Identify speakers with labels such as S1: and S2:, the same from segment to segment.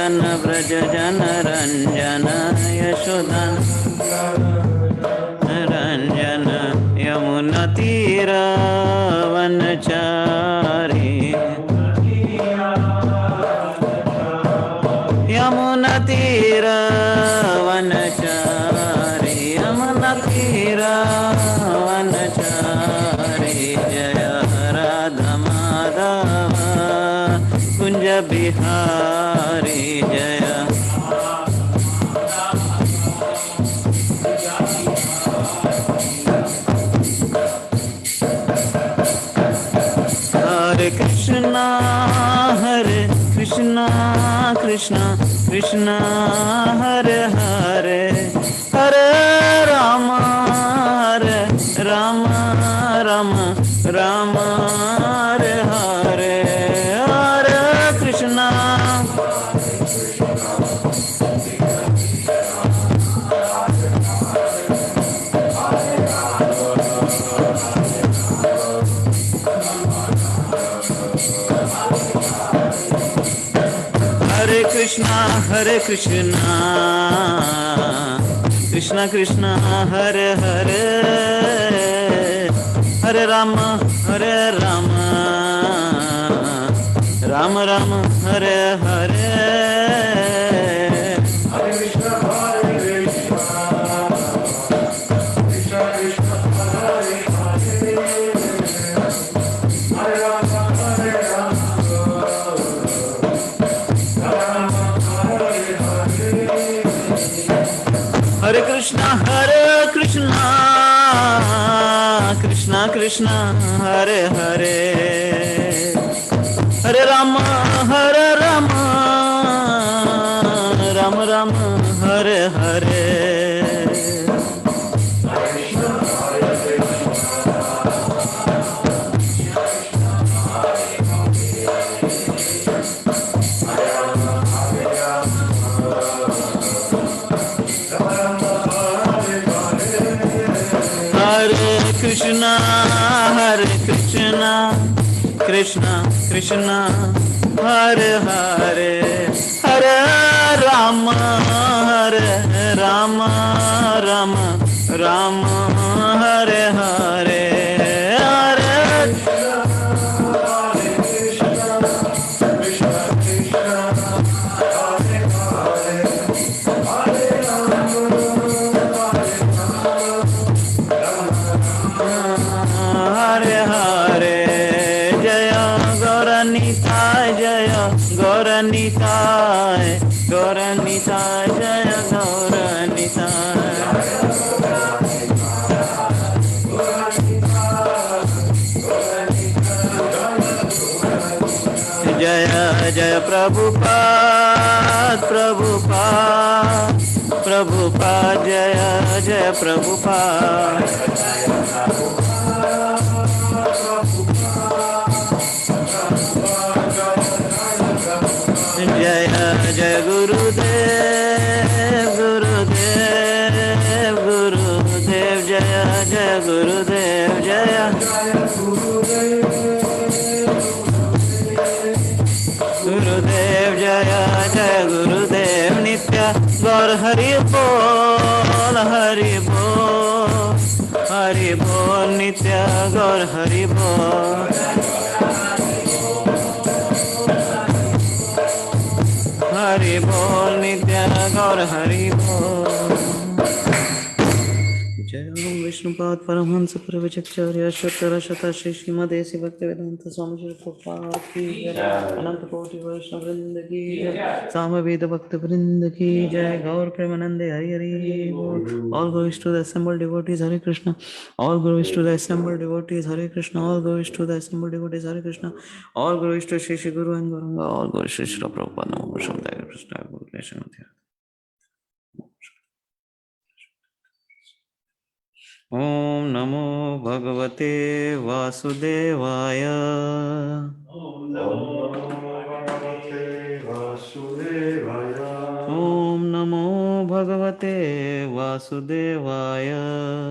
S1: नंदन व्रज जन रंजन यशोदन रंजन यमुना तीरा वनचारी यमुना तीरा वनचारी यमुना तीरा वनचारी जय राधा माधव कुंज बिहारी जय हरे कृष्णा कृष्णा कृष्णा हरे हरे हरे राम राम राम हरे हरे हरे कृष्णा हरे कृष्णा कृष्णा कृष्णा हरे हरे हरे राम राम राम हरे हरे कृष्णा कृष्णा हरे हरे हरे राम राम राम हरे हरे हरे कृष्णा कृष्णा कृष्णा हरे हरे हरे राम राम राम हरे हरे गौरनिताय गौरनिताय जय गौरनिताय जय जय प्रभुपाद प्रभुपाद प्रभुपाद जय जय प्रभुपाद जय जय गुरुदेव गुरुदेव गुरुदेव जय जय गुरुदेव जय गुरुदेव जय जय गुरुदेव नित्य गौर हरि बोल नित्य गौर हरि बोल हरि बोल नित्य गौर हरि बोल जय ओम विष्णुपाद परमहंस प्रवचक्चार्य शतर शत श्री श्रीमद् भक्तिवेदांत स्वामी प्रभुपाद की जय अनंत कोटि वैष्णव वृंद की जय सामवेद भक्त वृंद की जय गौर प्रेमानंदे हरि हरि बोल all glories to the assembled devotees Hare Krishna all glories to the assembled devotees Hare Krishna all glories to the assembled devotees Hare Krishna all glories to Shri Guru and Gauranga all glories to Srila Prabhupada Namo Hare Krishna Creación Om Namo Bhagavate Vasudevaya Om Namo Bhagavate Vasudevaya Om Namo Bhagavate Vasudevaya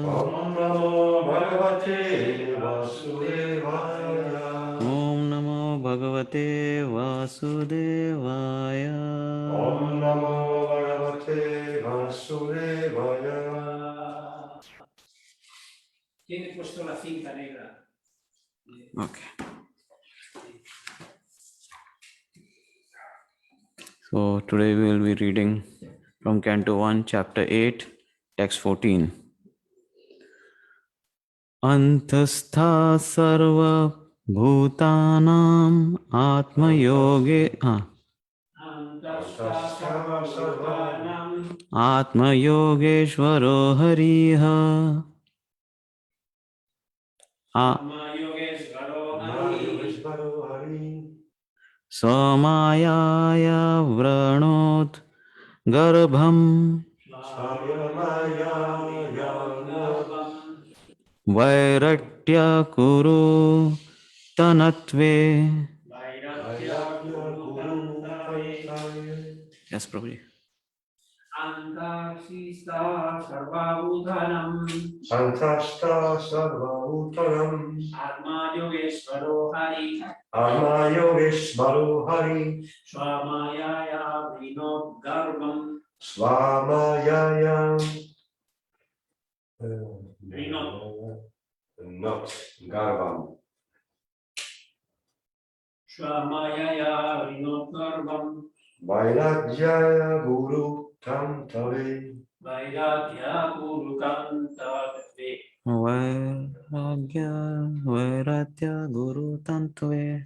S1: Om Namo Bhagavate Vasudevaya Om Namo Bhagavate Vasudevaya Om Okay. So today we will be reading from Canto 1, Chapter 8, Text 14. Antastha sarva bhutanam atma yoge atma yogeshvaro hariha Samayaya vranot garbham Vairatya kuru tanatve. Yes, Prabhuji. Antashta sarvabhutanam Atma Yogeshvaro Hari Swamayaya Vinod Garbham Swamayaya Vinod Garbham Vairajya Guru Tantave Vairatya Guru Tantve.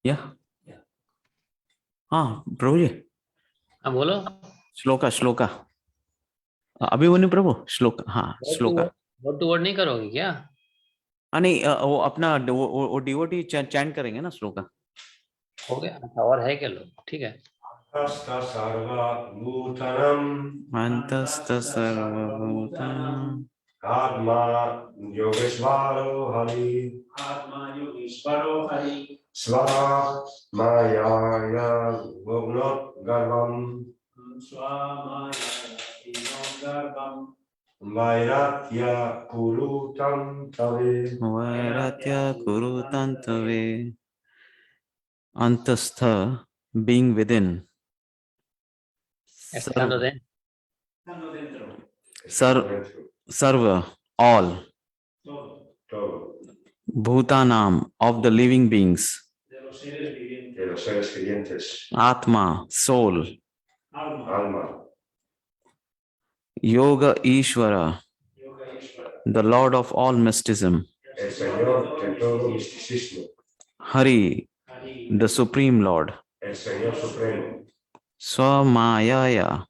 S1: Yeah. हाँ प्रभु जी,
S2: हाँ बोलो।
S1: श्लोका अभिमन्यु प्रभु, श्लोक, हाँ shloka.
S2: Word to word नहीं करोगे क्या?
S1: नहीं, वो अपना वो डिवोटी चैंट करेंगे ना श्लोका।
S2: हो गया। अच्छा, और है क्या लोग? ठीक है।
S1: अंतस्थ सर्वभूतानां
S3: आत्मा योगेश्वरो हरि स्वामायाया गर्भम वैराग्य
S1: कुरु तंतवे. Antastha, being within. Sarva, all. Bhutanam, of the living beings. Atma, soul.
S3: Alma.
S1: Yoga Ishvara, the Lord of all mysticism.
S3: El Señor de todo misticismo.
S1: Hari, the Supreme Lord.
S3: El Señor Supremo.
S1: Swamayaya,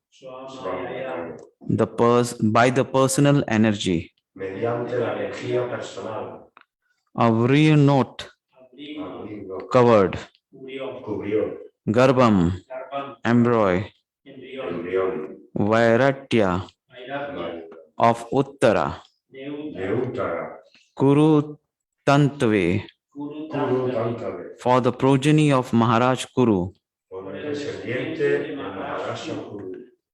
S1: by the personal energy.
S3: Mediante la energía personal.
S1: Avrinot, covered.
S3: Cubrió.
S1: Garbham, embryo.
S3: Embrión.
S1: Vairatya, of Uttara.
S3: De Uttara.
S1: Kuru Tantve, for the progeny of Maharaj Kuru.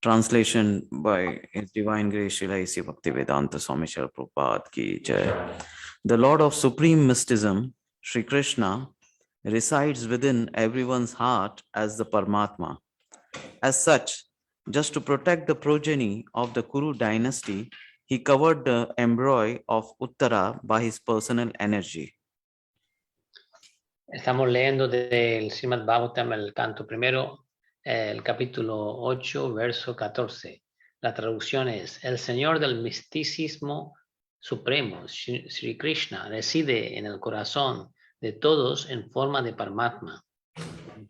S1: Translation by His Divine Grace Srila A.C. Bhaktivedanta Swami Prabhupada ki jai. The Lord of Supreme Mysticism, Śrī Kṛṣṇa, resides within everyone's heart as the Paramatma. As such, just to protect the progeny of the Kuru dynasty, he covered the embryo of Uttara by his personal energy.
S2: Estamos leyendo del Srimad-Bhagavatam, el canto primero, el capítulo 8, verso 14. La traducción es: el Señor del misticismo supremo, Śrī Kṛṣṇa, reside en el corazón de todos en forma de Paramatma.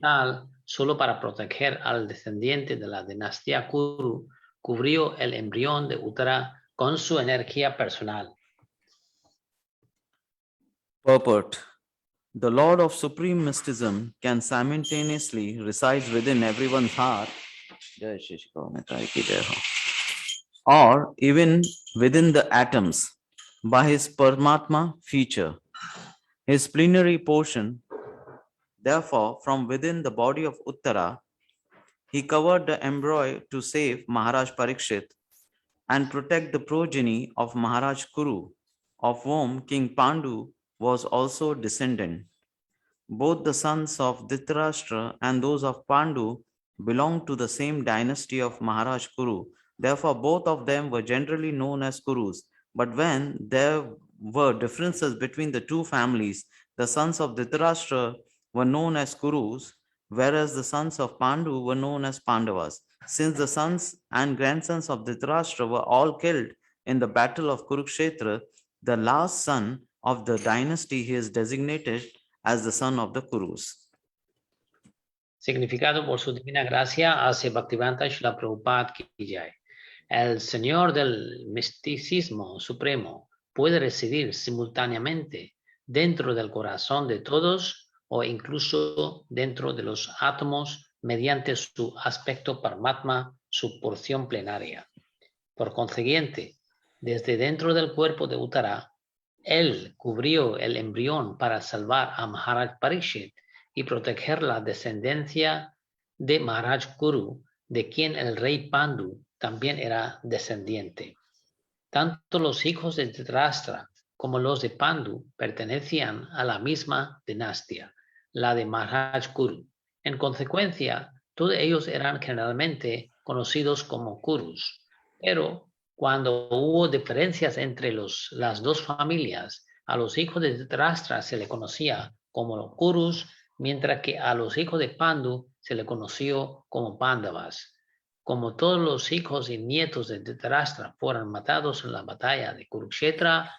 S2: Tal, solo para proteger al descendiente de la dinastía Kuru, cubrió el embrión de Uttara con su energía personal.
S1: Purport. The Lord of Supreme Mysticism can simultaneously reside within everyone's heart, or even within the atoms by his Paramatma feature. His plenary portion, therefore, from within the body of Uttara, he covered the embryo to save Maharaj Pariksit and protect the progeny of Maharaj Kuru, of whom King Pandu was also descendant. Both the sons of Dhritarashtra and those of Pandu belonged to the same dynasty of Maharaj Kuru. Therefore, both of them were generally known as Kurus. But when there were differences between the two families, the sons of Dhritarashtra were known as Kurus, whereas the sons of Pandu were known as Pandavas. Since the sons and grandsons of Dhritarashtra were all killed in the battle of Kurukshetra, the last son of the dynasty is designated as the son of the Kurus.
S2: Significado por su divina gracia A.C. Bhaktivedanta Swami Prabhupada ki jai. El Señor del misticismo supremo puede residir simultáneamente dentro del corazón de todos o incluso dentro de los átomos mediante su aspecto Paramatma, su porción plenaria. Por consiguiente, desde dentro del cuerpo de Uttara, él cubrió el embrión para salvar a Maharaj Pariksit y proteger la descendencia de Maharaj Kuru, de quien el rey Pandu también era descendiente. Tanto los hijos de Dhritarashtra como los de Pandu pertenecían a la misma dinastía, la de Maharaj Kuru. En consecuencia, todos ellos eran generalmente conocidos como Kurus, pero cuando hubo diferencias entre las dos familias, a los hijos de Dhritarashtra se le conocía como Kurus, mientras que a los hijos de Pandu se le conoció como Pandavas. Como todos los hijos y nietos de Dhritarashtra fueron matados en la batalla de Kurukshetra,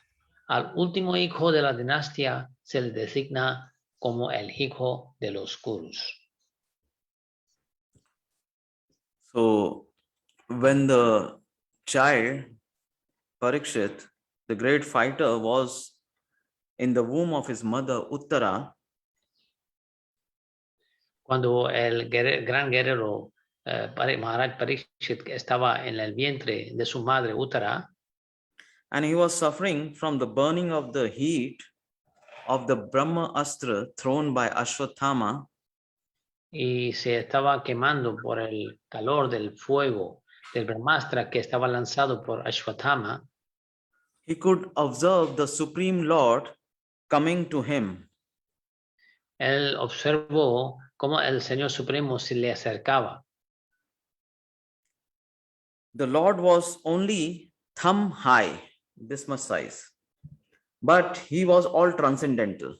S2: al último hijo de la dinastía se le designa como el hijo de los Kurus.
S1: So, when the child, Pariksit, the great fighter, was in the womb of his mother, Uttara,
S2: Cuando el gran guerrero Maharaj Pariksit estaba en el vientre de su madre Uttara,
S1: and he was suffering from the burning of the heat of the Brahma Astra thrown by Ashwatthama,
S2: y se estaba quemando por el calor del fuego del Brahmastra que estaba lanzado por Ashwatthama,
S1: he could observe the Supreme Lord coming to him.
S2: él observó cómo el Señor Supremo se le acercaba.
S1: The Lord was only thumb high, this much size, but he was all transcendental.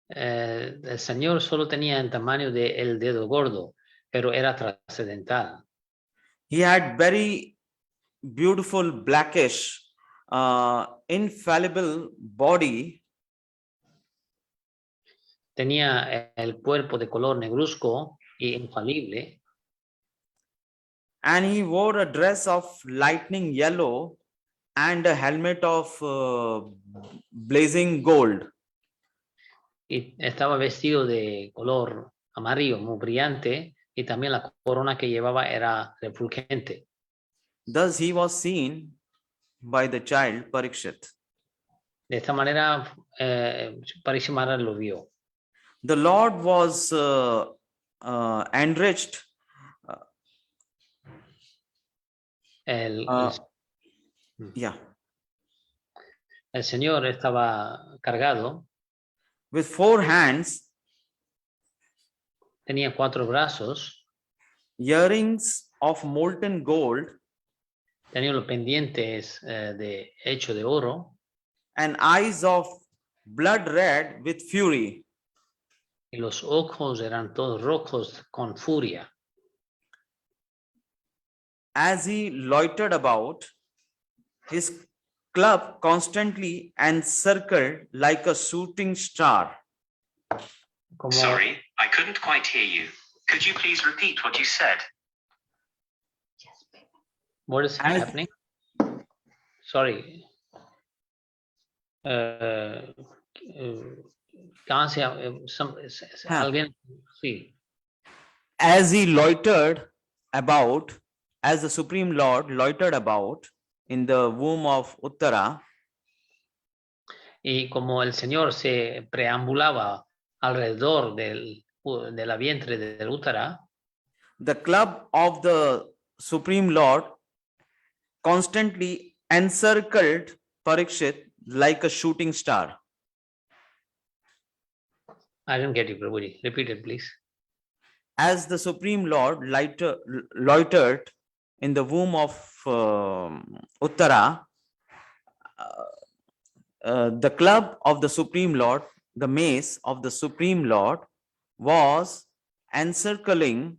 S2: El Señor solo tenía el tamaño del dedo gordo, pero era trascendental.
S1: He had very beautiful blackish, infallible body,
S2: Tenía el cuerpo de color negruzco y infalible,
S1: and he wore a dress of lightning yellow and a helmet of blazing gold.
S2: y estaba vestido de color amarillo muy brillante, y también la corona que llevaba era refulgente.
S1: Thus he was seen by the child Pariksit.
S2: De esta manera, Pariksit Maharaj lo vio.
S1: The Lord was enriched
S2: El Señor estaba cargado,
S1: with 4 hands,
S2: tenía 4 brazos,
S1: earrings of molten gold,
S2: tenía los pendientes hecho de oro,
S1: and eyes of blood red with fury.
S2: y los ojos eran todos rojos con furia.
S1: As he loitered about, his club constantly encircled like a shooting star.
S2: Como,
S4: Sorry, I couldn't quite hear you. Could you please repeat what you said?
S2: what is
S1: As-
S2: happening? Sorry. ¿Cómo se llama? Alguien, sí.
S1: As he loitered about, as the Supreme Lord loitered about in the womb of Uttara,
S2: Y como el Señor se preambulaba alrededor de la vientre del útara,
S1: the club of the Supreme Lord constantly encircled Pariksit like a shooting star.
S2: I don't get you, Prabhuji. Repeat it, please.
S1: As the Supreme Lord loitered in the womb of Uttara, the club of the Supreme Lord, the mace of the Supreme Lord, was encircling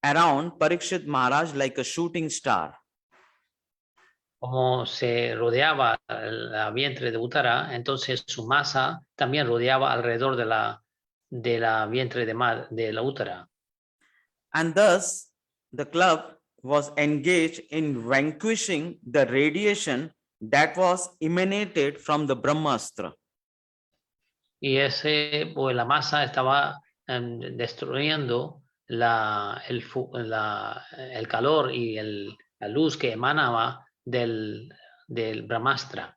S1: around Pariksit Maharaj like a shooting star.
S2: Como se rodeaba la vientre de Uttara, entonces su masa también rodeaba alrededor de la vientre de la Uttara.
S1: And thus, the club was engaged in vanquishing the radiation that was emanated from the Brahmastra.
S2: Y pues la masa estaba destruyendo el calor y la luz que emanaba del Brahmastra.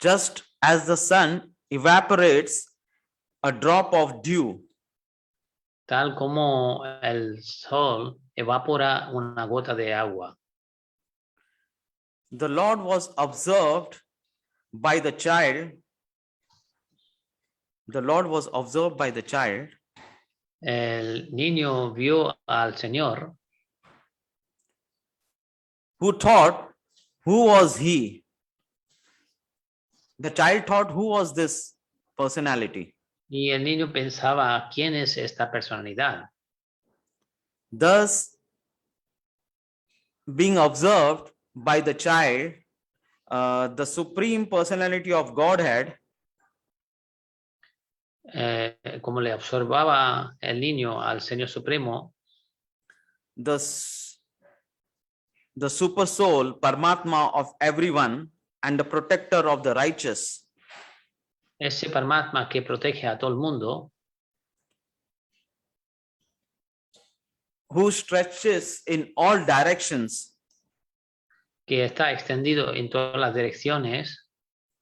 S1: Just as the sun evaporates a drop of dew,
S2: Tal como el sol evapora una gota de agua.
S1: the Lord was observed by the child. The Lord was observed by the child
S2: El niño vio al Señor,
S1: who thought, who was he? The child thought, who was this personality?
S2: y el niño pensaba, ¿quién es esta personalidad?
S1: Thus, being observed by the child, the Supreme Personality of Godhead,
S2: Como le observaba el niño al Señor Supremo,
S1: the super soul, Paramatma of everyone, and the protector of the righteous,
S2: ese Paramatma que protege a todo el mundo,
S1: who stretches in all directions
S2: que está extendido en todas las direcciones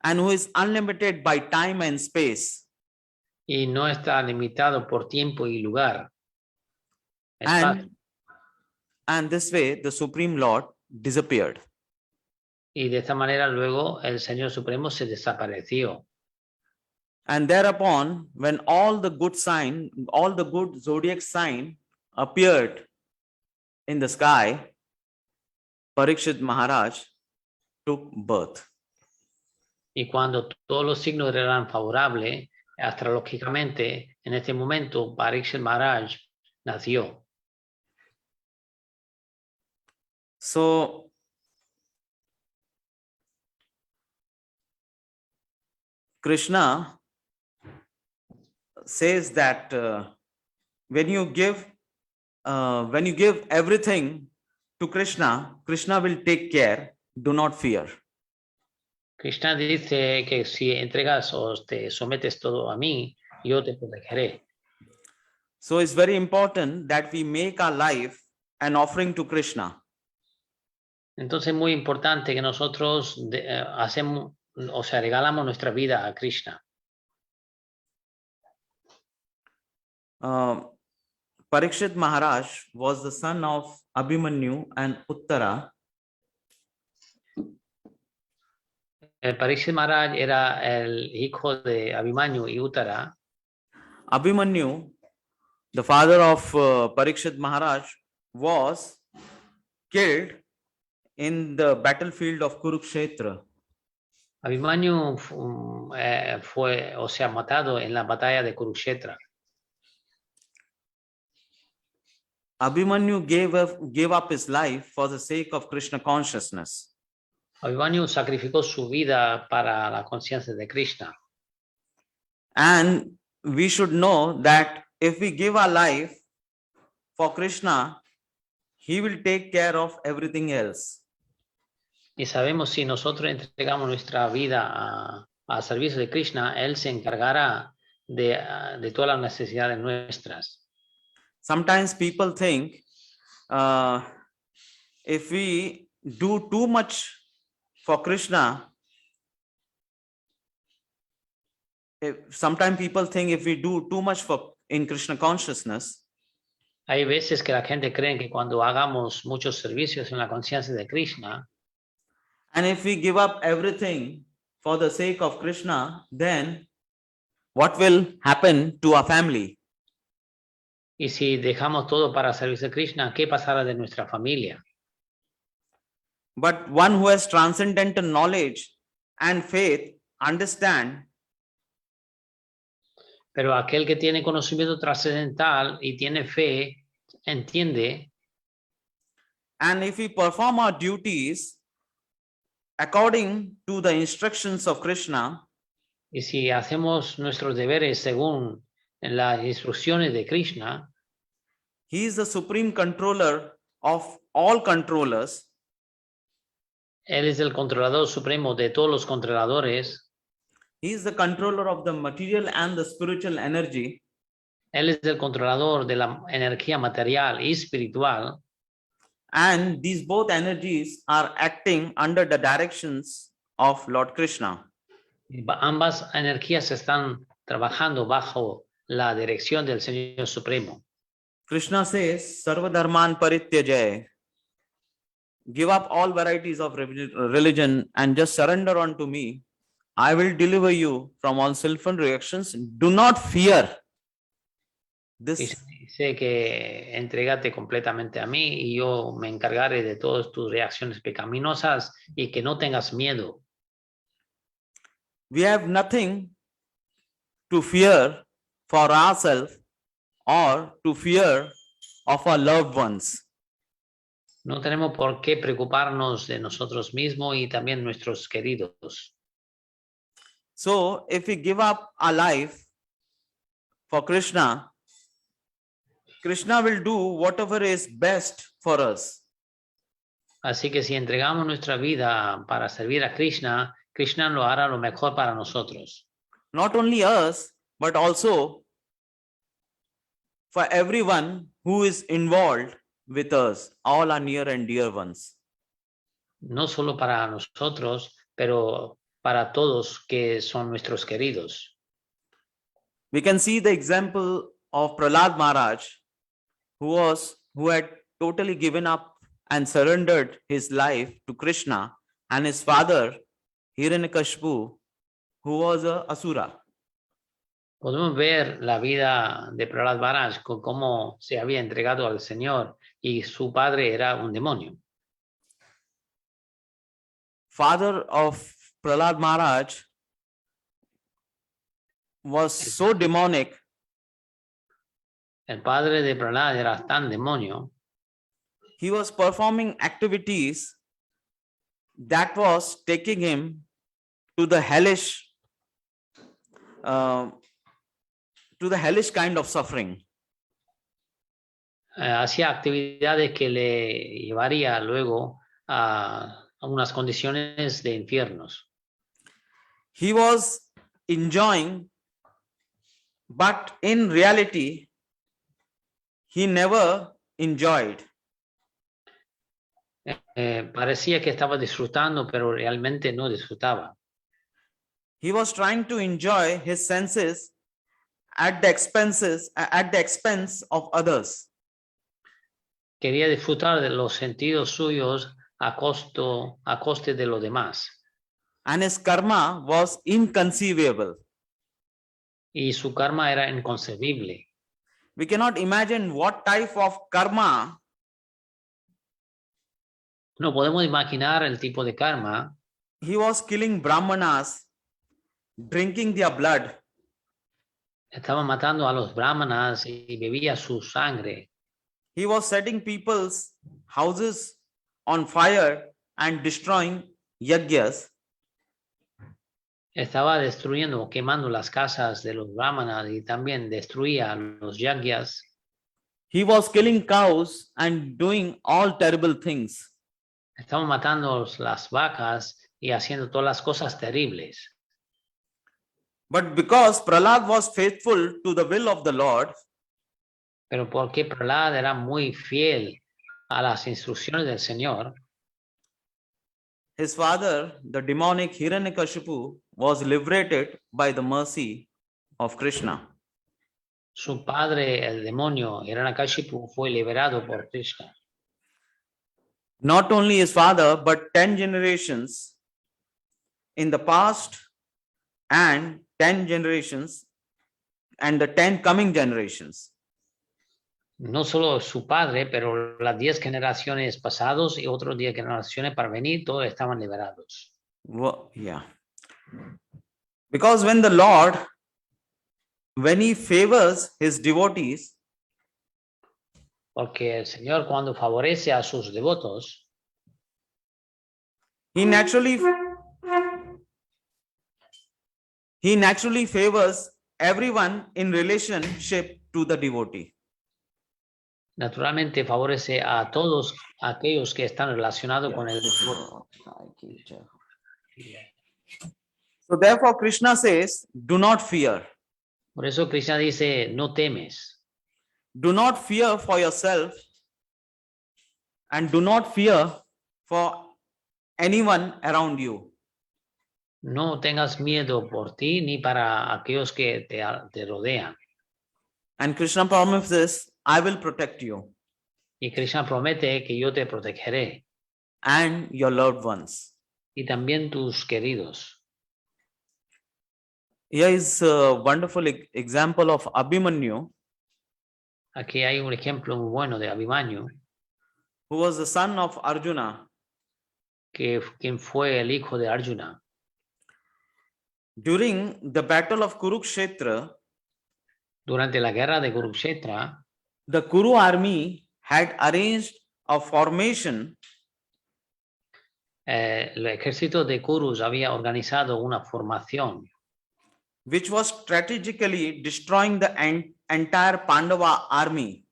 S1: and who is unlimited by time and space,
S2: y no está limitado por tiempo y lugar.
S1: and this way the Supreme Lord disappeared.
S2: Y de esta manera luego el Señor Supremo se desapareció.
S1: And thereupon, when all the good zodiac sign appeared in the sky, Pariksit Maharaj took birth.
S2: Y cuando todos los signos eran favorables, astrológicamente, en este momento, Pariksit Maharaj nació.
S1: So, Krishna says that when you give everything to Krishna, Krishna will take care. Do not fear.
S2: Krishna dice que si entregas o te sometes todo a mí, yo te protegeré.
S1: So it's very important that we make our life an offering to Krishna.
S2: Entonces es muy importante que nosotros regalamos nuestra vida a Krishna.
S1: Pariksit Maharaj was the son of Abhimanyu and Uttara.
S2: Pariksit Maharaj era el hijo de Abhimanyu y Uttara.
S1: Abhimanyu, the father of Pariksit Maharaj, was killed in the battlefield of Kurukshetra.
S2: Abhimanyu fue matado en la batalla de Kurukshetra.
S1: Abhimanyu gave up his life for the sake of Krishna consciousness.
S2: Abhimanyu sacrificó su vida para la conciencia de Krishna.
S1: And we should know that if we give our life for Krishna, he will take care of everything else.
S2: Y sabemos si nosotros entregamos nuestra vida al servicio de Krishna, él se encargará de todas las necesidades nuestras.
S1: Sometimes people think if we do too much for Krishna, sometimes people think if we do too much in Krishna consciousness,
S2: hay veces que la gente cree que cuando hagamos muchos servicios en la conciencia de Krishna,
S1: and if we give up everything for the sake of Krishna, then what will happen to our family?
S2: Y si dejamos todo para servirse a Krishna, ¿qué pasará de nuestra familia?
S1: But one who has transcendental knowledge and faith understand
S2: Pero aquel que tiene conocimiento trascendental y tiene fe, entiende,
S1: and if we perform our duties according to the instructions of Krishna,
S2: y si hacemos nuestros deberes según las instrucciones de Krishna,
S1: he is the supreme controller of all controllers,
S2: Él es el controlador supremo de todos los controladores,
S1: he is the controller of the material and the spiritual energy,
S2: Él es el controlador de la energía material y espiritual,
S1: and these both energies are acting under the directions of Lord Krishna.
S2: ambas energías están trabajando bajo la dirección del Señor Supremo.
S1: Krishna says, Sarva Dharman Parityajaya. Give up all varieties of religion and just surrender unto me. I will deliver you from all sinful reactions. Do not fear.
S2: Y
S1: This
S2: dice que entrégate completamente a mí y yo me encargaré de todas tus reacciones pecaminosas y que no tengas miedo.
S1: we have nothing to fear for ourselves or to fear of our loved ones.
S2: No tenemos por qué preocuparnos de nosotros mismos y también nuestros queridos.
S1: So if we give up our life for Krishna, Krishna will do whatever is best for us.
S2: Así que si entregamos nuestra vida para servir a Krishna, Krishna lo hará lo mejor para nosotros.
S1: Not only us, but also for everyone who is involved with us, all our near and dear ones.
S2: No solo para nosotros, pero para todos que son nuestros queridos.
S1: We can see the example of Prahlad Maharaj, who had totally given up and surrendered his life to Krishna, and his father Hiranyakashipu, who was a asura.
S2: Podemos ver la vida de Prahlad Maharaj con cómo se había entregado al Señor y su padre era un demonio.
S1: Father of Prahlad Maharaj was so demonic
S2: El padre de Prahlad era tan demonio
S1: he was performing activities that was taking him to the hellish kind of suffering.
S2: hacía actividades que le llevaría luego a unas condiciones de infiernos.
S1: He was enjoying, but in reality, he never enjoyed.
S2: Parecía que estaba disfrutando, pero realmente no disfrutaba.
S1: He was trying to enjoy his senses at the expense of others.
S2: Quería disfrutar de los sentidos suyos a coste de los demás.
S1: And his karma was inconceivable.
S2: Y su karma era inconcebible.
S1: We cannot imagine what type of karma
S2: No podemos imaginar el tipo de karma.
S1: he was killing brahmanas, drinking their blood.
S2: Estaba matando a los brahmanas y bebía su sangre.
S1: He was setting people's houses on fire and destroying yagyas.
S2: Estaba destruyendo, quemando las casas de los brahmanas y también destruía los yagyas.
S1: He was killing cows and doing all terrible things.
S2: Estaba matando las vacas y haciendo todas las cosas terribles.
S1: But because Prahlad was faithful to the will of the Lord,
S2: Pero porque Prahlad era muy fiel a las instrucciones del Señor,
S1: his father, the demonic Hiranyakashipu, was liberated by the mercy of Krishna.
S2: su padre, el demonio Hiranyakashipu, fue liberado por Krishna.
S1: Not only his father, but 10 generations in the past and 10 generations and the 10 coming generations.
S2: No solo su padre, pero las 10 generaciones pasados y otras 10 generaciones para venir, todos estaban liberados.
S1: Yeah. Because when the Lord, when he favors his devotees,
S2: Porque el Señor, cuando favorece a sus devotos,
S1: he naturally favors everyone in relationship to the devotee.
S2: naturalmente favorece a todos aquellos que están relacionados con el devoto.
S1: So therefore Krishna says, do not fear.
S2: Por eso Krishna dice, no temes.
S1: Do not fear for yourself and do not fear for anyone around you.
S2: No tengas miedo por ti ni para aquellos que te rodean.
S1: And Krishna promises, I will protect you
S2: Y Krishna promete que yo te protegeré
S1: and your loved ones.
S2: y también tus queridos.
S1: Here is a wonderful example of Abhimanyu,
S2: Aquí hay un ejemplo muy bueno de Abhimanyu,
S1: who was the son of Arjuna.
S2: quien fue el hijo de Arjuna.
S1: During the battle of Kurukshetra,
S2: Durante la guerra de Kurukshetra,
S1: the Kuru army had arranged a formation
S2: el ejército de Kurus había organizado una formación
S1: which was strategically destroying the entire Pandava army.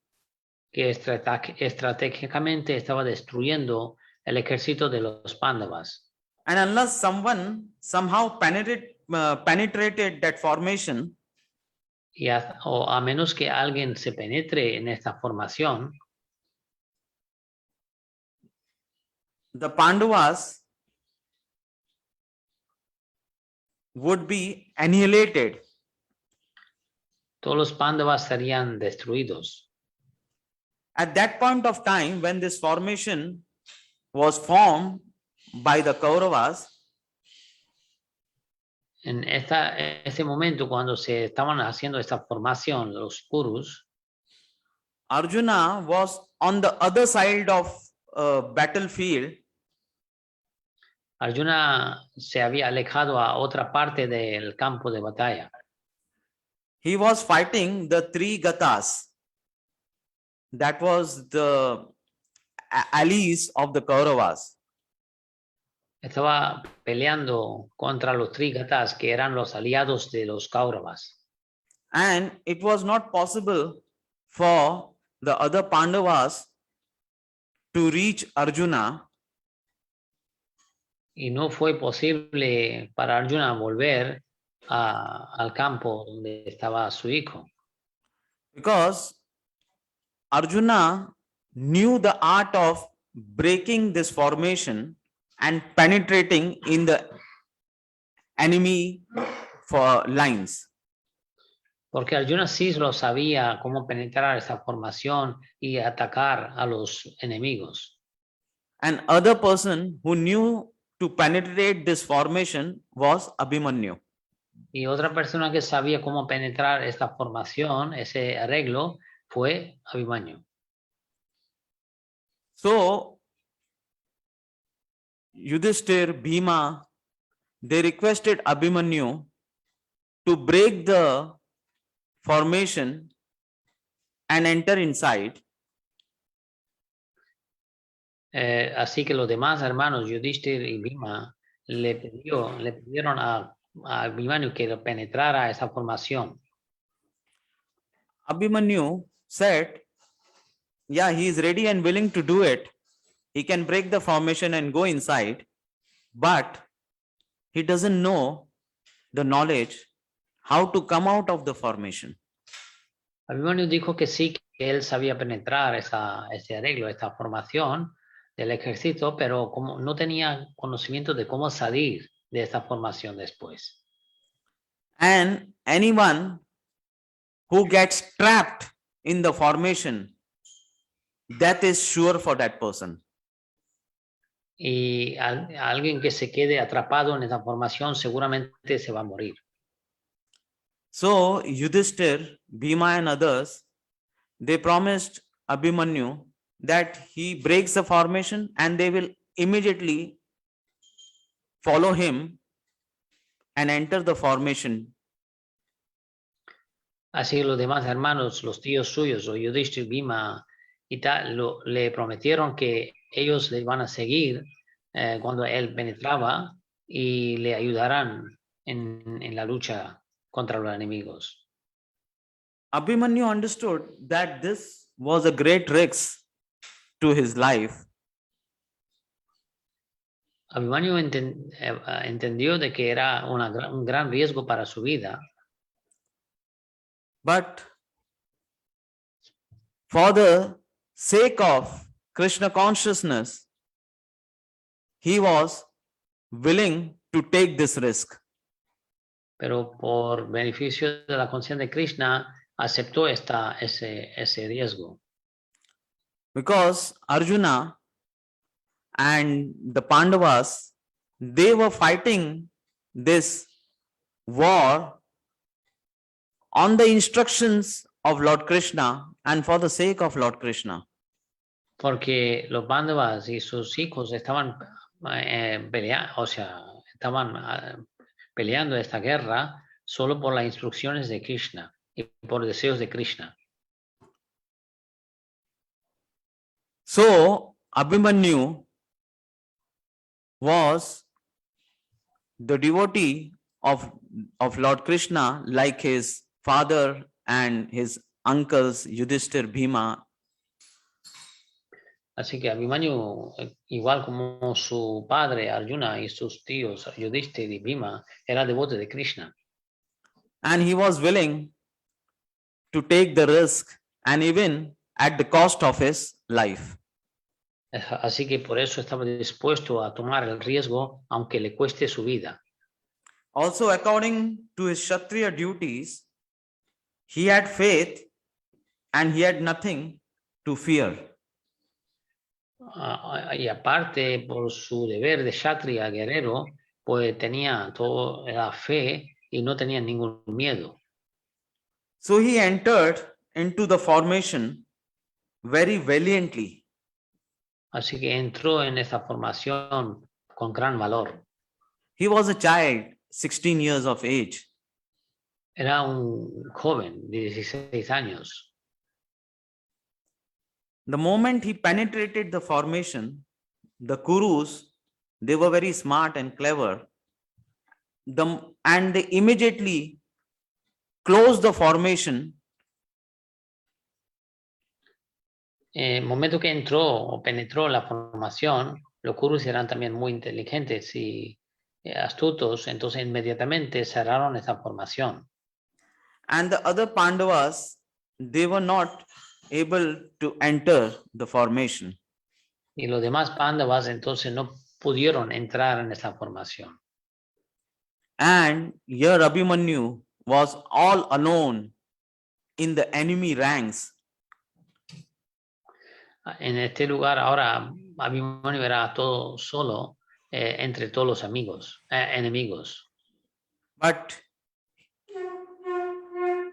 S2: que estratégicamente estaba destruyendo el ejército de los Pándavas.
S1: And unless someone somehow penetrated that formation,
S2: Y a menos que alguien se penetre en esta formación,
S1: the Pandavas would be annihilated.
S2: todos los Pándavas serían destruidos.
S1: At that point of time, when this formation was formed by the Kauravas,
S2: En ese momento, cuando se estaban haciendo esta formación, los Kurus,
S1: Arjuna was on the other side of battlefield,
S2: Arjuna se había alejado a otra parte del campo de batalla.
S1: he was fighting the three Gatas. That was the allies of the Kauravas.
S2: Estaba peleando contra los Trigatas, que eran los aliados de los Kauravas.
S1: And it was not possible for the other Pandavas to reach Arjuna
S2: Y no fue posible para Arjuna volver al campo donde estaba su hijo.
S1: because Arjuna knew the art of breaking this formation and penetrating in the enemy for lines.
S2: Porque Arjuna sí lo sabía cómo penetrar esa formación y atacar a los enemigos.
S1: And other person who knew to penetrate this formation was Abhimanyu.
S2: Y otra persona que sabía cómo penetrar esta formación, ese arreglo, fue Abhimanyu.
S1: So Yudhishthir, Bhima, they requested Abhimanyu to break the formation and enter inside.
S2: Así que los demás hermanos, Yudhishthir y Bhima, le pidieron a Abhimanyu que penetrara esa formación.
S1: Abhimanyu said, yeah, he is ready and willing to do it. He can break the formation and go inside, but he doesn't know the knowledge how to come out of the formation.
S2: Abhimanyu dijo que sí, que él sabía penetrar ese arreglo, esta formación del ejército, pero como no tenía conocimiento de cómo salir de esta formación después.
S1: And anyone who gets trapped in the formation, death is sure for that person.
S2: Y alguien que se quede atrapado en esa formación seguramente se va a morir.
S1: So Yudhishthir, Bhima and others, they promised Abhimanyu that he breaks the formation and they will immediately follow him and enter the formation.
S2: Así que los demás hermanos, los tíos suyos, o Yudhishthir, Bhima y tal, le prometieron que ellos le van a seguir cuando él penetraba y le ayudarán en la lucha contra los enemigos.
S1: Abhimanyu understood that this was a great risk to his life.
S2: Abhimanyu entendió de que era un gran riesgo para su vida,
S1: But for the sake of Krishna consciousness, he was willing to take this risk.
S2: pero por beneficio de la conciencia de Krishna aceptó ese riesgo.
S1: Because Arjuna and the Pandavas, they were fighting this war on the instructions of Lord Krishna and for the sake of Lord Krishna.
S2: Porque los Pándavas y sus hijos estaban peleando esta guerra solo por las instrucciones de Krishna y por deseos de Krishna.
S1: So Abhimanyu was the devotee of Lord Krishna, like his father and his uncles Yudhishthir, Bhima.
S2: Así que Abhimanyu, igual como su padre Arjuna y sus tíos Yudhishthir y Bhima, era devoto de Krishna.
S1: And he was willing to take the risk, and even at the cost of his life.
S2: Así que por eso estaba dispuesto a tomar el riesgo, aunque le cueste su vida.
S1: Also, according to his Kshatriya duties, he had faith and he had nothing to fear.
S2: Y aparte, por su deber de Kshatriya guerrero, pues tenía toda la fe y no tenía ningún miedo.
S1: So he entered into the formation very valiantly.
S2: Así que entró en esta formación con gran valor.
S1: He was a child, 16 years of age.
S2: Era un joven de 16 años.
S1: The moment he penetrated the formation, the Kurus, they were very smart and clever. And they immediately closed the formation.
S2: En el momento que entró o penetró la formación, los Kurus eran también muy inteligentes y astutos, entonces inmediatamente cerraron esa formación.
S1: And the other Pandavas, they were not able to enter the formation.
S2: Y los demás Pándavas entonces no pudieron entrar en esa formación.
S1: And here Abhimanyu was all alone in the enemy ranks.
S2: En este lugar ahora Abhimanyu era todo solo entre todos los enemigos.
S1: But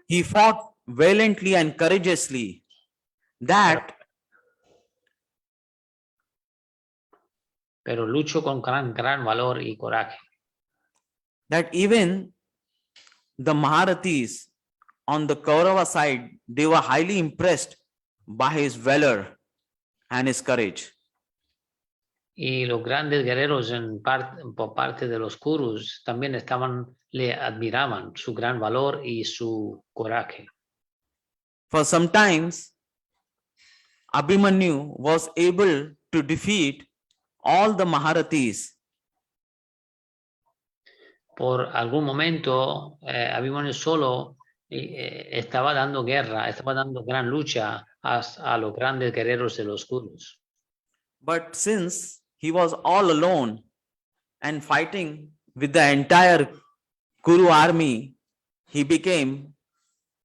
S1: he fought valiantly and courageously that
S2: pero luchó con gran valor y coraje.
S1: that even the Maharathis on the Kaurava side, they were highly impressed by his valor and his courage.
S2: Y los grandes guerreros por parte de los Kurus también le admiraban su gran valor y su coraje.
S1: For sometimes, Abhimanyu was able to defeat all the Maharathis.
S2: Por algún momento, Abhimanyu solo estaba dando guerra, estaba dando gran lucha a los grandes guerreros de los Kurus.
S1: But since he was all alone and fighting with the entire Kuru army, he became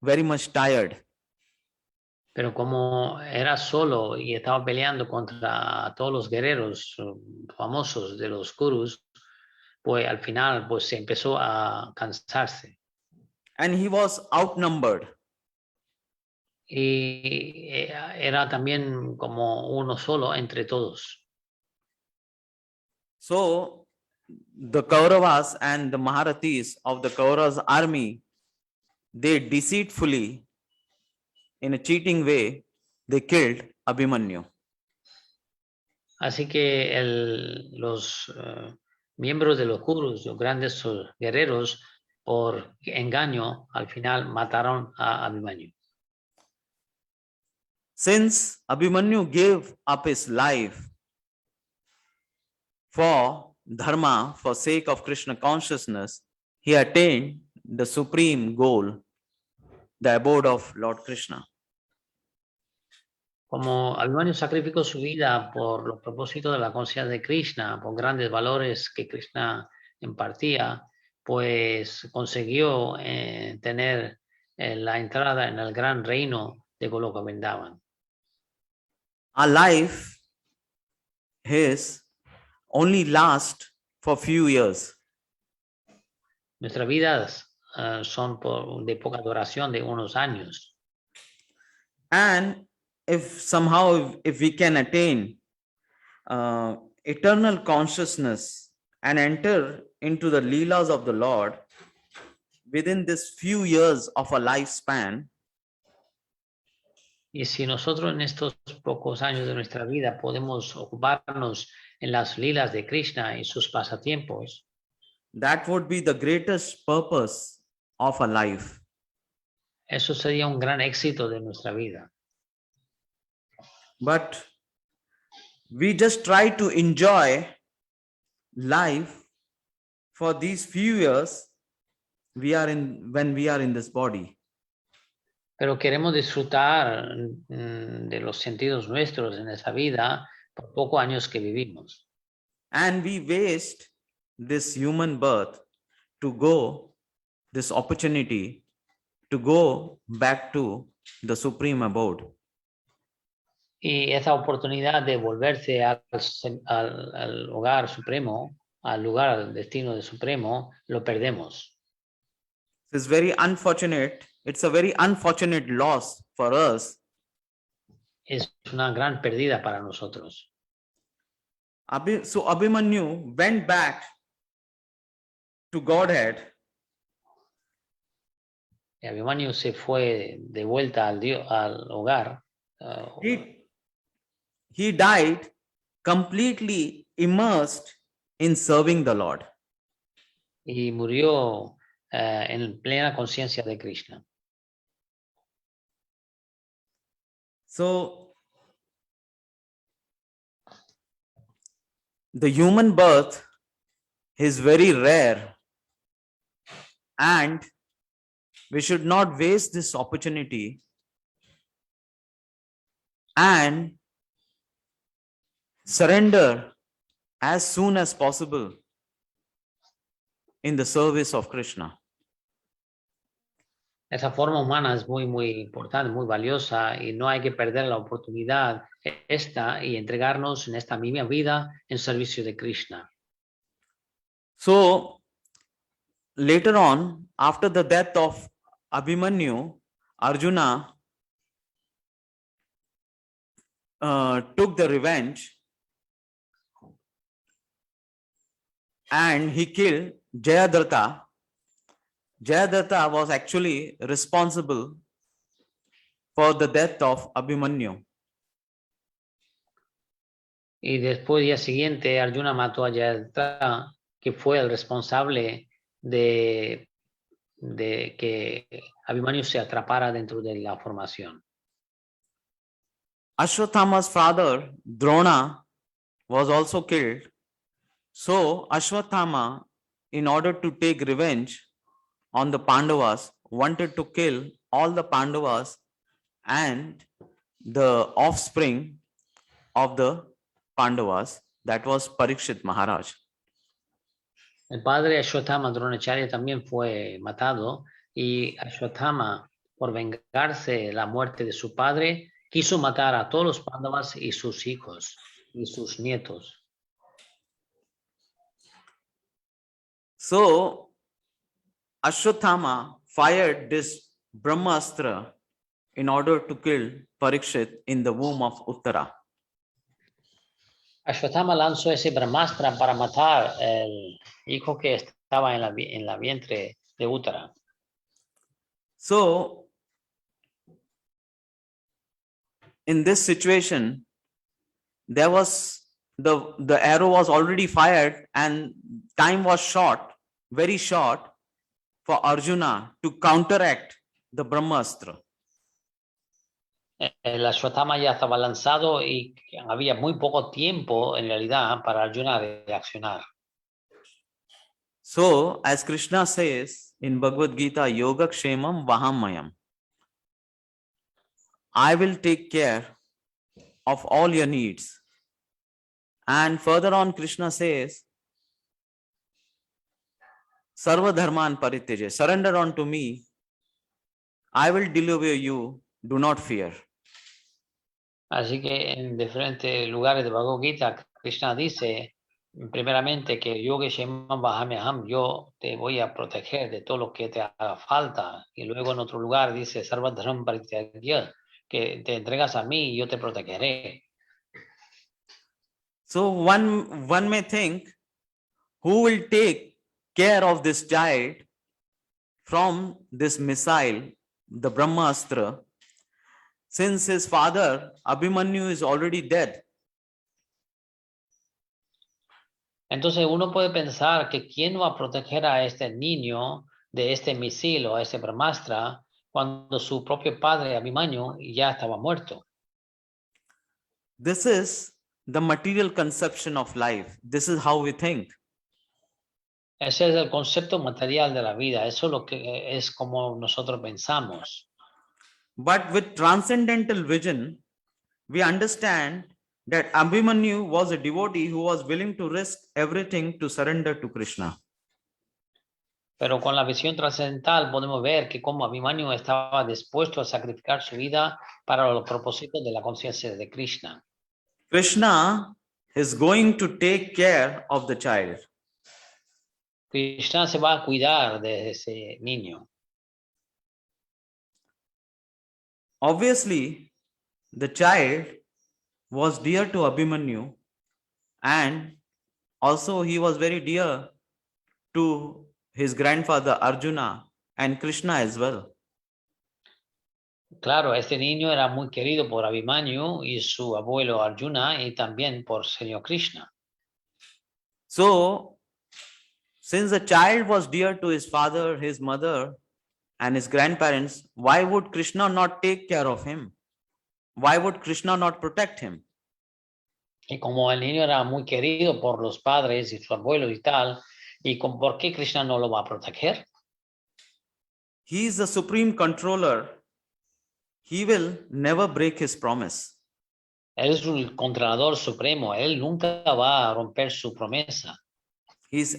S1: very much tired.
S2: Pero como era solo y estaba peleando contra todos los guerreros famosos de los Kurus, pues al final pues se empezó a cansarse.
S1: and he was outnumbered.
S2: Y era también como uno solo entre todos.
S1: So the Kauravas and the Maharathis of the Kauravas army, they deceitfully, in a cheating way, they killed Abhimanyu.
S2: Así que los miembros de los Kurus, los grandes guerreros, por engaño, al final mataron a Abhimanyu.
S1: Since Abhimanyu gave up his life for dharma, for sake of Krishna consciousness, he attained the supreme goal, the abode of Lord Krishna.
S2: Como Abhimanyu sacrificó su vida por los propósitos de la conciencia de Krishna, por grandes valores que Krishna impartía, pues consiguió tener la entrada en el gran reino de Goloka Vrindavan.
S1: Our life is only last for few years.
S2: Nuestras vidas son de poca duración, de unos años.
S1: And if somehow if we can attain eternal consciousness and enter into the leelas of the Lord within this few years of a lifespan,
S2: Y si nosotros en estos pocos años de nuestra vida podemos ocuparnos en las lilas de Krishna y sus pasatiempos,
S1: that would be the greatest purpose of a life.
S2: eso sería un gran éxito de nuestra vida.
S1: But we just try to enjoy life for these few years when we are in this body.
S2: Pero queremos disfrutar de los sentidos nuestros en esa vida por pocos años que vivimos.
S1: And we waste this human birth to go, this opportunity to go back to the supreme abode.
S2: Y esa oportunidad de volverse al hogar supremo, al lugar, al destino de supremo, lo perdemos.
S1: It's very unfortunate. It's a very unfortunate loss for us.
S2: Es una gran pérdida para nosotros.
S1: So Abhimanyu went back to Godhead.
S2: Y Abhimanyu se fue de vuelta al hogar.
S1: He died completely immersed in serving the Lord.
S2: Y murió en plena conciencia de Krishna.
S1: So the human birth is very rare, and we should not waste this opportunity and surrender as soon as possible in the service of Krishna.
S2: Esa forma humana es muy, muy importante, muy valiosa, y no hay que perder la oportunidad esta y entregarnos en esta misma vida en servicio de Krishna.
S1: So later on, after the death of Abhimanyu, Arjuna took the revenge and he killed Jayadratha. Jayadratha was actually responsible for the death of Abhimanyu.
S2: Y después, día siguiente, Arjuna mató a Jayadratha, que fue el responsable de que Abhimanyu se atrapara dentro de la formación.
S1: Ashwathama's father, Drona, was also killed. So Ashwathama, in order to take revenge on the Pandavas, wanted to kill all the Pandavas and the offspring of the Pandavas, that was Pariksit Maharaj.
S2: El padre Ashwathama Dronacharya también fue matado, y Ashwathama, por vengarse de la muerte de su padre, quiso matar a todos los Pandavas y sus hijos y sus nietos.
S1: So Ashwathama fired this Brahmastra in order to kill Pariksit in the womb of Uttara.
S2: Ashwatthama lanzó ese brahmastra para matar el hijo que estaba en la vientre de Uttara.
S1: So, in this situation, there was the arrow was already fired and time was short, very short, for Arjuna to counteract the Brahmastra.
S2: El Ashwatthama ya estaba lanzado y había muy poco tiempo en realidad para Arjuna reaccionar.
S1: So, as Krishna says in Bhagavad Gita, Yoga Kshemam Vahamayam, I will take care of all your needs. And further on, Krishna says, Sarva Dharman Parityaja, surrender unto me, I will deliver you, do not fear.
S2: Así que en diferentes lugares de Bhagavad Gita, Krishna dice, primeramente, que Yoga Shemam Vahamyaham, yo te voy a proteger de todo lo que te haga falta. Y luego en otro lugar dice, Sarva Dharman Parityaja, que te entregas a mí y yo te protegeré.
S1: So one may think, who will take care of this child from this missile, the Brahmastra, since his father Abhimanyu is already dead?
S2: Entonces uno puede pensar que quién va a proteger a este niño de este misil o a ese brahmastra cuando su propio padre Abhimanyu ya estaba muerto.
S1: This is the material conception of life. This is how we think.
S2: Ese es el concepto material de la vida. Eso es lo que es como nosotros pensamos.
S1: But with transcendental vision, we understand that Abhimanyu was a devotee who was willing to risk everything to surrender to Krishna.
S2: Pero con la visión trascendental podemos ver que como Abhimanyu estaba dispuesto a sacrificar su vida para los propósitos de la conciencia de Krishna.
S1: Krishna is going to take care of the child.
S2: Krishna se va a cuidar de ese niño.
S1: Obviously, the child was dear to Abhimanyu, and also he was very dear to his grandfather Arjuna and Krishna as well.
S2: Claro, este niño era muy querido por Abhimanyu y su abuelo Arjuna y también por Señor Krishna.
S1: So, since the child was dear to his father, his mother, and his grandparents, why would Krishna not take care of him? Why would Krishna not protect him?
S2: Y como el niño era muy querido por los padres y su abuelo y tal, ¿por qué Krishna no lo va a proteger?
S1: He is the supreme controller. He will never break his promise.
S2: Él es un controlador supremo, él nunca va a romper su promesa.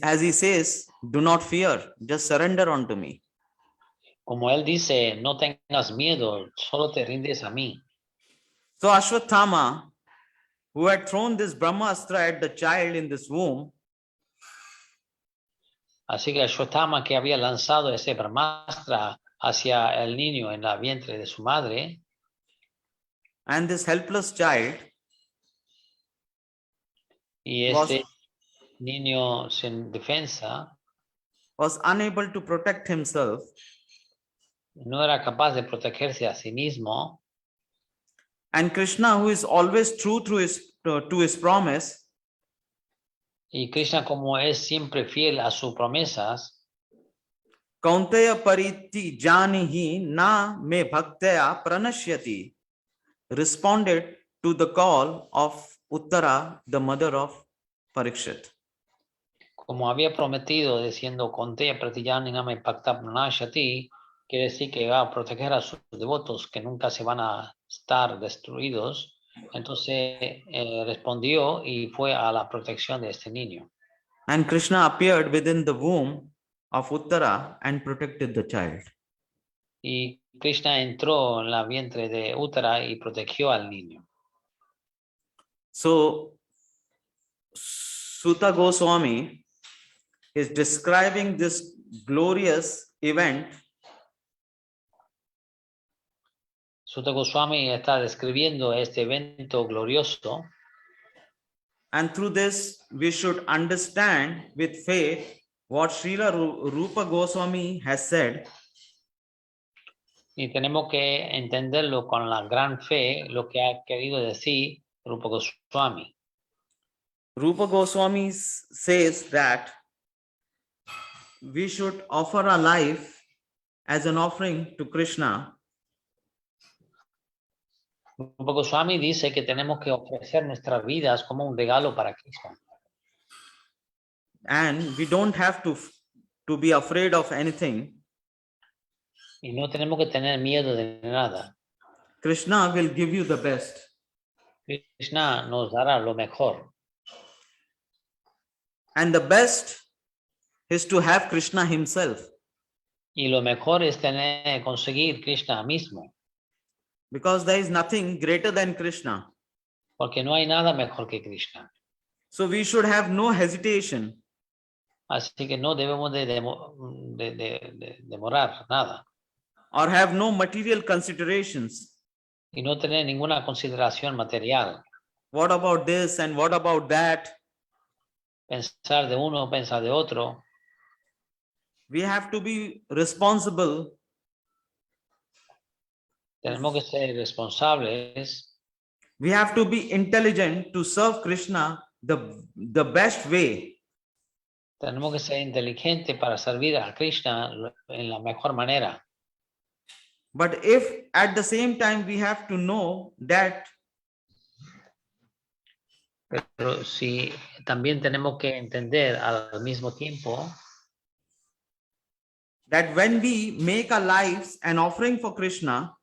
S1: As he says, do not fear, just surrender unto me.
S2: Como él dice, no tengas miedo, solo te rindes a mí.
S1: So Ashwatthama, who had thrown this Brahmastra at the child in this womb,
S2: así que Ashwatthama, que había lanzado ese brahmastra hacia el niño en la vientre de su madre,
S1: and this helpless child
S2: y este niño sin defensa
S1: was unable to protect himself,
S2: no era capaz de protegerse a sí mismo.
S1: and Krishna, who is always true to his promise,
S2: Y Krishna, como es siempre fiel a sus promesas,
S1: Kaunteya pariti janihi na me bhaktaya pranashyati, responded to the call of Uttara, the mother of Pariksit.
S2: como había prometido, diciendo, Contea pratiyaningame pacta pranashati, quiere decir que va a proteger a sus devotos que nunca se van a estar destruidos. Entonces respondió y fue a la protección de este niño.
S1: And Krishna appeared within the womb of Uttara and protected the child.
S2: Y Krishna entró en la vientre de Uttara y protegió al niño.
S1: So, Suta Goswami is describing this glorious event
S2: Sutta Goswami está describiendo este evento glorioso.
S1: And through this, we should understand with faith what Srila Rupa Goswami has said.
S2: Y tenemos que entenderlo con la gran fe, lo que ha querido decir Rupa Goswami.
S1: Rupa Goswami says that we should offer our life as an offering to Krishna.
S2: Rupa Goswami dice que tenemos que ofrecer nuestras vidas como un regalo para Krishna.
S1: And we don't have to be afraid of anything.
S2: Y no tenemos que tener miedo de nada.
S1: Krishna will give you the best.
S2: Krishna nos dará lo mejor.
S1: And the best is to have Krishna himself.
S2: Y lo mejor es conseguir Krishna mismo.
S1: Because there is nothing greater than Krishna.
S2: Porque no hay nada mejor que Krishna.
S1: So we should have no hesitation.
S2: Así que no debemos de demorar nada.
S1: Or have no material considerations.
S2: Y no tener ninguna consideración material.
S1: What about this and what about that?
S2: Pensar de uno, pensar de otro.
S1: We have to be responsible.
S2: Tenemos que ser responsables.
S1: We have to be intelligent to serve Krishna the best way.
S2: Tenemos que ser inteligentes para servir a Krishna en la mejor manera.
S1: But if at the same time we have to know that
S2: Pero si también tenemos que entender al mismo tiempo
S1: that when we make our lives an offering for Krishna,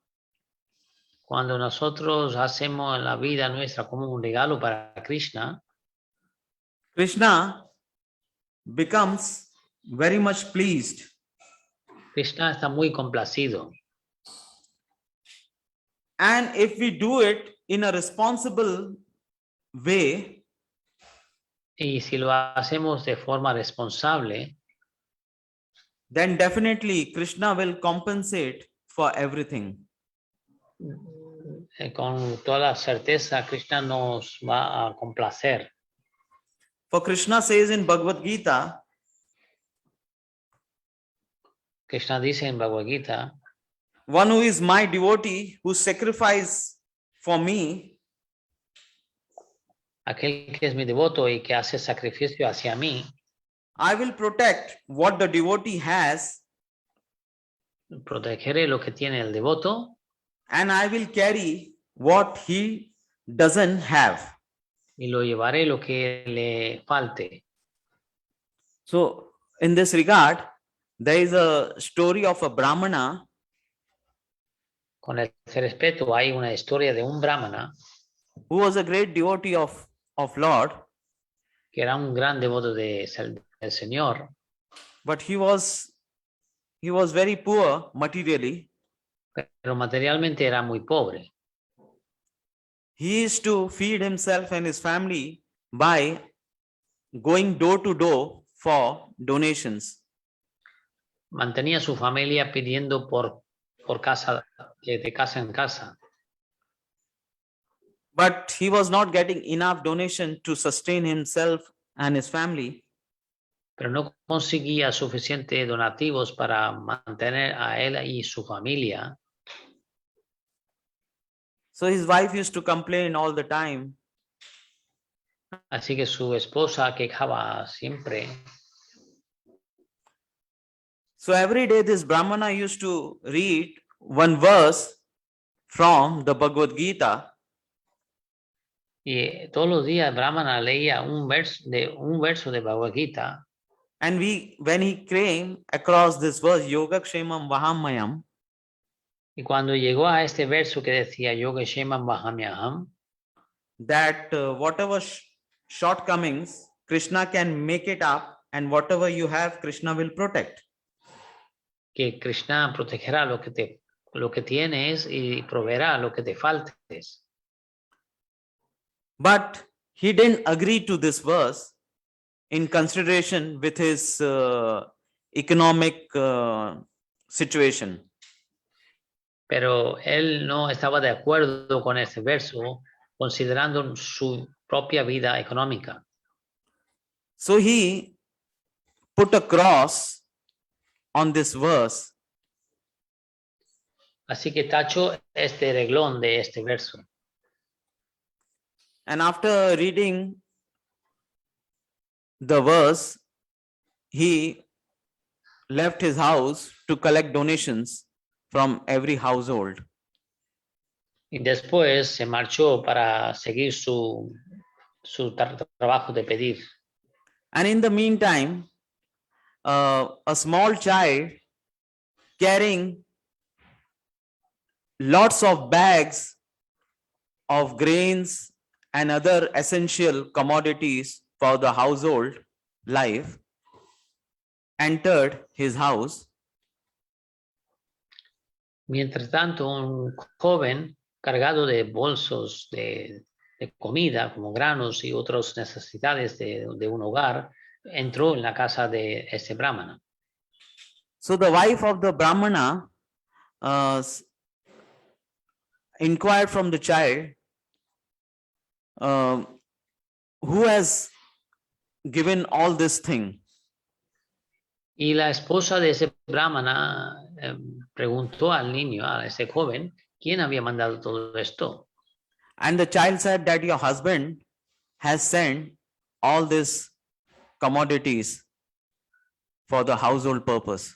S2: cuando nosotros hacemos la vida nuestra como un regalo para Krishna,
S1: Krishna becomes very much pleased.
S2: Krishna está muy complacido.
S1: And if we do it in a responsible way,
S2: Y si lo hacemos de forma responsable,
S1: then definitely Krishna will compensate for everything.
S2: con toda la certeza, Krishna nos va a complacer.
S1: For Krishna says in Bhagavad Gita,
S2: Krishna dice en Bhagavad Gita,
S1: one who is my devotee, who sacrifice for me,
S2: aquel que es mi devoto y que hace sacrificio hacia mí,
S1: I will protect what the devotee has,
S2: protegeré lo que tiene el devoto
S1: and I will carry what he doesn't have.
S2: y lo llevaré lo que le falte.
S1: So in this regard, there is a story of a Brahmana
S2: Con este respeto, hay una historia de un brahmana
S1: who was a great devotee of Lord,
S2: que era un gran devoto del Señor,
S1: but he was very poor materially.
S2: pero materialmente era muy pobre.
S1: He used to feed himself and his family by going door to door for donations.
S2: Mantenía a su familia pidiendo por casa, de casa en casa,
S1: But he was not getting enough donation to sustain himself and his family.
S2: pero no conseguía suficientes donativos para mantener a él y su familia.
S1: So his wife used to complain all the time.
S2: Así que su esposa quejaba siempre.
S1: So every day this Brahmana used to read one verse from the Bhagavad Gita,
S2: Y todos los días Brahmana leía un verso de Bhagavad Gita.
S1: and when he came across this verse, Yogakshemam Vahamayam,
S2: Y cuando llegó a este verso que decía Yogakshemam Vahamyaham,
S1: that whatever shortcomings, Krishna can make it up, and whatever you have, Krishna will protect.
S2: que Krishna protegerá lo que tienes y proveerá lo que te faltes.
S1: But he didn't agree to this verse in consideration with his economic situation.
S2: pero él no estaba de acuerdo con este verso, considerando su propia vida económica.
S1: So he put a cross on this verse
S2: Así que tacho este reglón de este verso.
S1: and after reading the verse, he left his house to collect donations from every household.
S2: Y después se marchó para seguir su trabajo de pedir.
S1: And in the meantime, a small child carrying lots of bags of grains and other essential commodities for the household life entered his house.
S2: Mientras tanto, un joven cargado de bolsos de comida, como granos y otras necesidades de un hogar, entró en la casa de ese brahmana.
S1: So the wife of the Brahmana inquired from the child, who has given all this thing?
S2: Y la esposa de ese brahmana preguntó al niño, a ese joven, ¿quién había mandado todo esto?
S1: And the child said that your husband has sent all these commodities for the household purpose.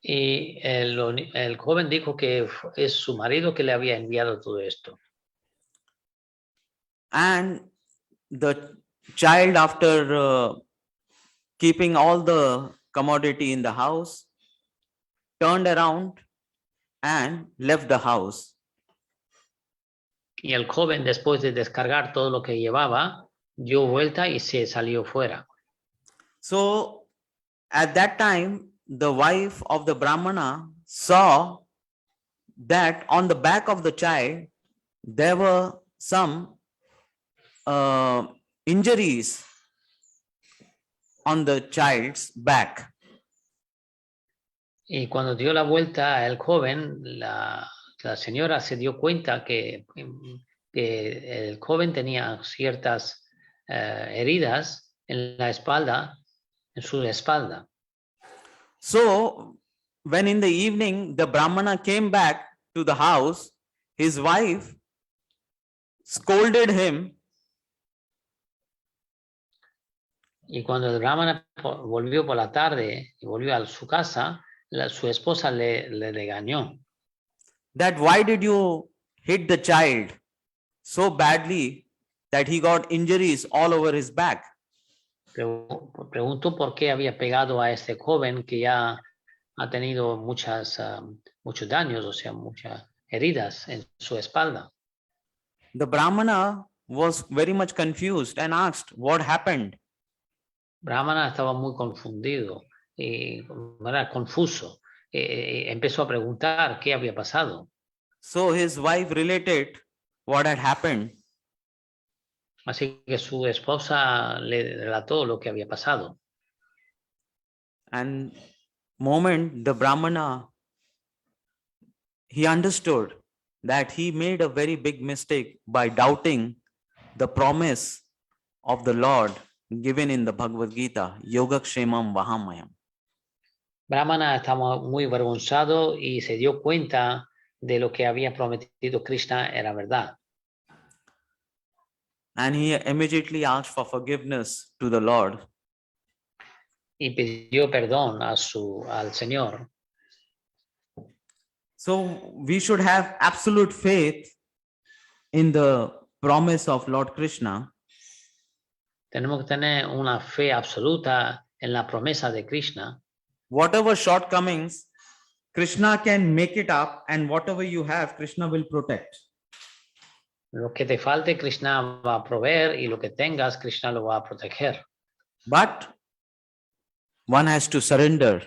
S2: Y el joven dijo que es su marido que le había enviado todo esto.
S1: And the child, after keeping all the commodity in the house, turned around and left the house.
S2: Y el joven, después de descargar todo lo que llevaba, dio vuelta y se salió fuera.
S1: So at that time, the wife of the Brahmana saw that on the back of the child, there were some injuries on the child's back.
S2: Y cuando dio la vuelta el joven, la señora se dio cuenta que el joven tenía ciertas heridas en la espalda, en su espalda.
S1: So when in the evening the Brahmana came back to the house, his wife scolded him.
S2: Y cuando el brahmana volvió por la tarde y volvió a su casa, su esposa le regañó.
S1: That why did you hit the child so badly that he got injuries all over his back?
S2: Preguntó por qué había pegado a este joven que ya ha tenido muchos daños, o sea, muchas heridas en su espalda.
S1: The Brahmana was very much confused and asked what happened.
S2: Brahmana estaba muy confundido, era confuso. Empezó a preguntar qué había pasado.
S1: So his wife related what had happened.
S2: Así que su esposa le relató lo que había pasado.
S1: And moment the Brahmana, he understood that he made a very big mistake by doubting the promise of the Lord given in the Bhagavad Gita, Yogakshemam Vahamayam.
S2: Brahmana estaba muy avergonzado y se dio cuenta de lo que había prometido Krishna era verdad.
S1: And he immediately asked for forgiveness to the Lord.
S2: Y pidió perdón al Señor.
S1: So we should have absolute faith in the promise of Lord Krishna.
S2: Tenemos que tener una fe absoluta en la promesa de Krishna.
S1: Whatever shortcomings, Krishna can make it up, and whatever you have, Krishna will protect.
S2: Lo que te falte, Krishna va a proveer, y lo que tengas, Krishna lo va a proteger.
S1: But one has to surrender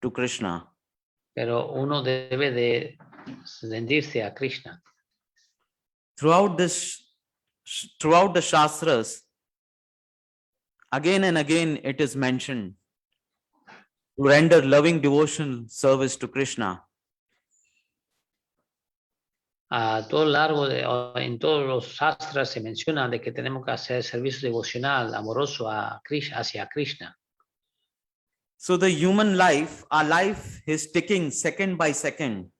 S1: to Krishna.
S2: Pero uno debe de rendirse a Krishna.
S1: Throughout the Shastras, again and again it is mentioned to render loving devotional service to Krishna.
S2: A todo lo largo en todos los sastras se menciona de que tenemos que hacer servicio devocional, amoroso hacia Krishna.
S1: So the human life, our life is ticking second by second,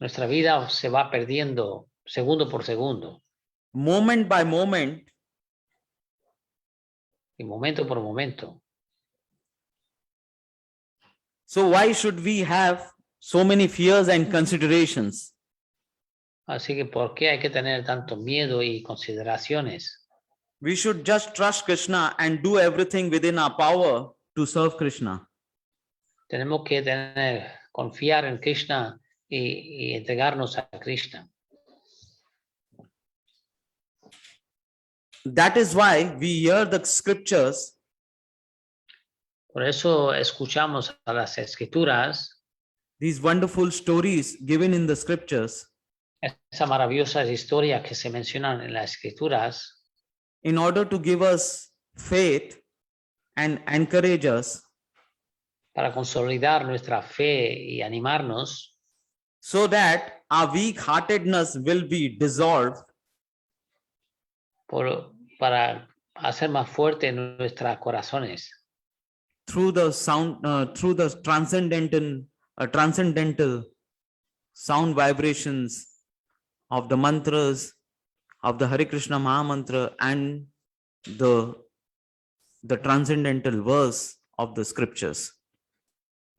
S2: Nuestra vida se va perdiendo segundo por segundo
S1: moment by moment,
S2: y momento por momento.
S1: so why should we have so many fears and considerations?
S2: Así que ¿por qué hay que tener tanto miedo y consideraciones?
S1: We should just trust Krishna and do everything within our power to serve Krishna.
S2: Tenemos que confiar en Krishna y entregarnos a Krishna.
S1: That is why we hear the scriptures
S2: Por eso escuchamos a las escrituras,
S1: these wonderful stories given in the scriptures
S2: esas maravillosas historias que se mencionan en las escrituras,
S1: in order to give us faith and encourage us
S2: para consolidar nuestra fe y animarnos,
S1: so that our weak-heartedness will be dissolved
S2: para hacer más fuerte nuestros corazones
S1: through the through the transcendental sound vibrations of the mantras of the Hare Krishna Mahamantra and the transcendental verse of the scriptures.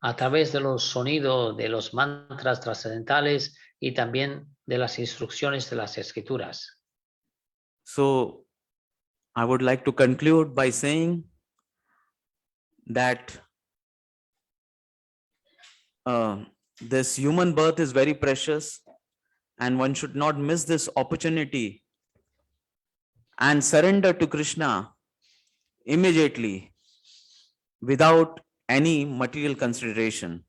S2: a través de los sonidos de los mantras trascendentales y también de las instrucciones de las escrituras.
S1: So I would like to conclude by saying that this human birth is very precious and one should not miss this opportunity and surrender to Krishna immediately without any material consideration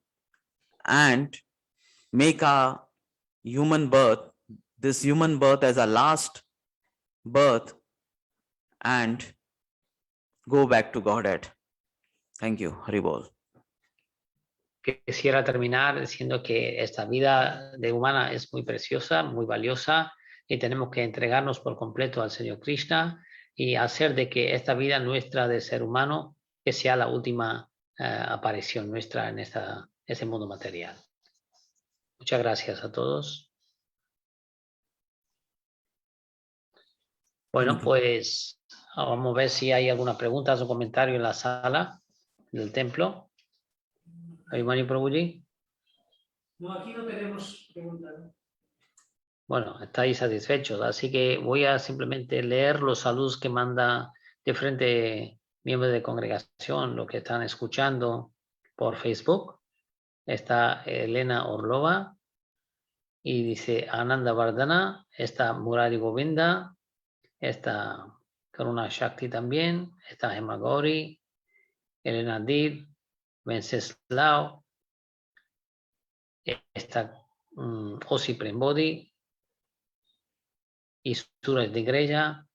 S1: and make our human birth, this human birth as our last birth and go back to Godhead. Thank you. Haribol.
S2: Quisiera terminar diciendo que esta vida de humana es muy preciosa, muy valiosa y tenemos que entregarnos por completo al Señor Krishna y hacer de que esta vida nuestra de ser humano que sea la última aparición nuestra en ese mundo material. Muchas gracias a todos. Bueno, pues vamos a ver si hay alguna pregunta o comentario en la sala del templo. ¿Ayumani Prabhuji?
S5: No, aquí no tenemos preguntas.
S2: Bueno, estáis satisfechos, así que voy a simplemente leer los saludos que manda diferentes miembros de congregación, los que están escuchando por Facebook. Está Elena Orlova y dice Ananda Vardhana, está Murari Govinda, está Karuna Shakti también, está Hema Gauri, Elena Did, Wenceslao, está Osi Prembodi y Suresh de Greya.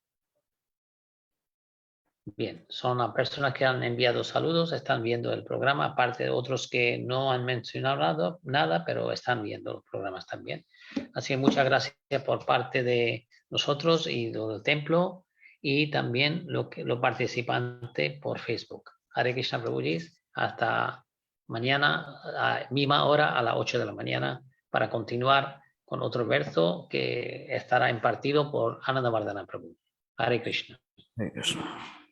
S2: Bien, son las personas que han enviado saludos, están viendo el programa, aparte de otros que no han mencionado nada, pero están viendo los programas también. Así que muchas gracias por parte de nosotros y del templo y también los participantes por Facebook. Hare Krishna Prabhuji, hasta mañana a misma hora a las 8 de la mañana para continuar con otro verso que estará impartido por Ananda Vardhana Prabhu. Hare Krishna.
S1: Hare Krishna.